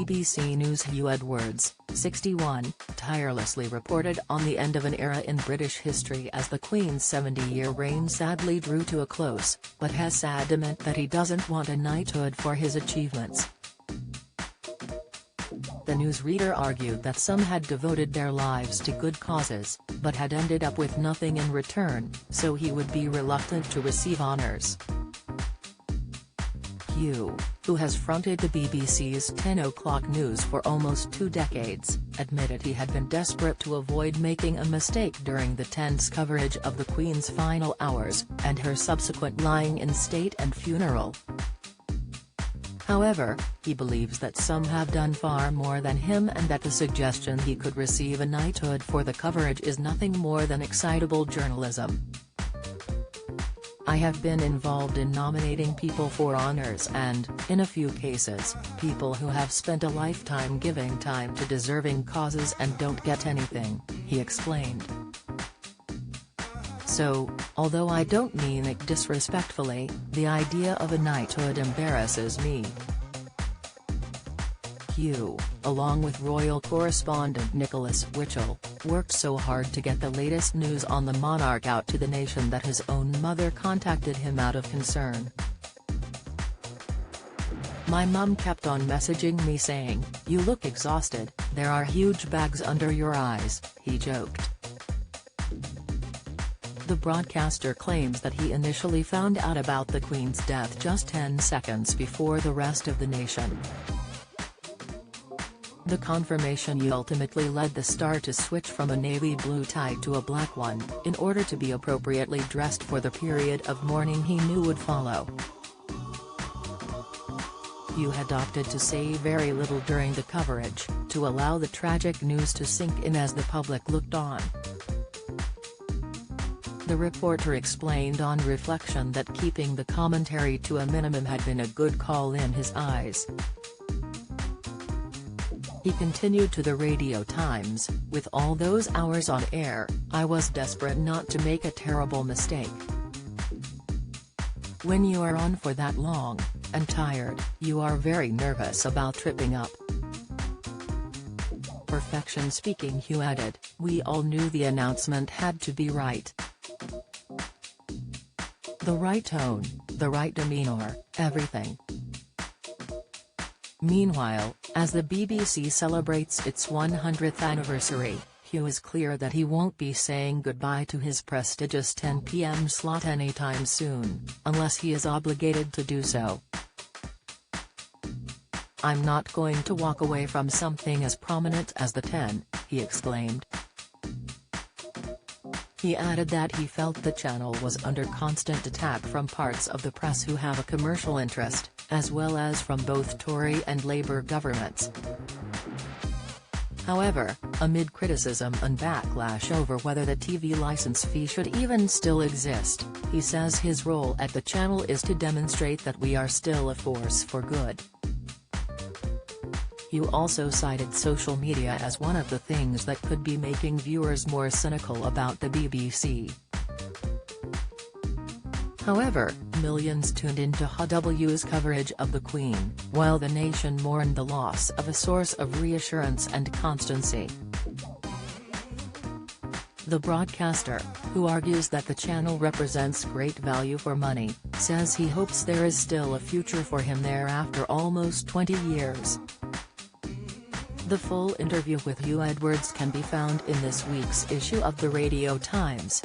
BBC News' Huw Edwards, 61, tirelessly reported on the end of an era in British history as the Queen's 70-year reign sadly drew to a close, but has adamant that he doesn't want a knighthood for his achievements. The newsreader argued that some had devoted their lives to good causes, but had ended up with nothing in return, so he would be reluctant to receive honours. Huw, who has fronted the BBC's 10 o'clock news for almost 2 decades, admitted he had been desperate to avoid making a mistake during the tense coverage of the Queen's final hours, and her subsequent lying in state and funeral. However, he believes that some have done far more than him and that the suggestion he could receive a knighthood for the coverage is nothing more than excitable journalism. "I have been involved in nominating people for honours and, in a few cases, people who have spent a lifetime giving time to deserving causes and don't get anything," he explained. "So, although I don't mean it disrespectfully, the idea of a knighthood embarrasses me." Huw, along with royal correspondent Nicholas Witchell, worked so hard to get the latest news on the monarch out to the nation that his own mother contacted him out of concern. "My mum kept on messaging me saying, 'You look exhausted, there are huge bags under your eyes,'" he joked. The broadcaster claims that he initially found out about the Queen's death just 10 seconds before the rest of the nation. The confirmation ultimately led the star to switch from a navy blue tie to a black one, in order to be appropriately dressed for the period of mourning he knew would follow. Huw had opted to say very little during the coverage, to allow the tragic news to sink in as the public looked on. The reporter explained on reflection that keeping the commentary to a minimum had been a good call in his eyes. He continued to the Radio Times, "With all those hours on air, I was desperate not to make a terrible mistake. When you are on for that long, and tired, you are very nervous about tripping up." Perfection speaking, Huw added, "We all knew the announcement had to be right. The right tone, the right demeanour, everything." Meanwhile, as the BBC celebrates its 100th anniversary, Huw is clear that he won't be saying goodbye to his prestigious 10 p.m. slot anytime soon, unless he is obligated to do so. "I'm not going to walk away from something as prominent as the 10, he exclaimed. He added that he felt the channel was under constant attack from parts of the press who have a commercial interest, as well as from both Tory and Labour governments. However, amid criticism and backlash over whether the TV licence fee should even still exist, he says his role at the channel is to demonstrate that we are still a force for good. Huw also cited social media as one of the things that could be making viewers more cynical about the BBC. However, millions tuned into Huw's coverage of the Queen, while the nation mourned the loss of a source of reassurance and constancy. The broadcaster, who argues that the channel represents great value for money, says he hopes there is still a future for him there after almost 20 years. The full interview with Huw Edwards can be found in this week's issue of the Radio Times.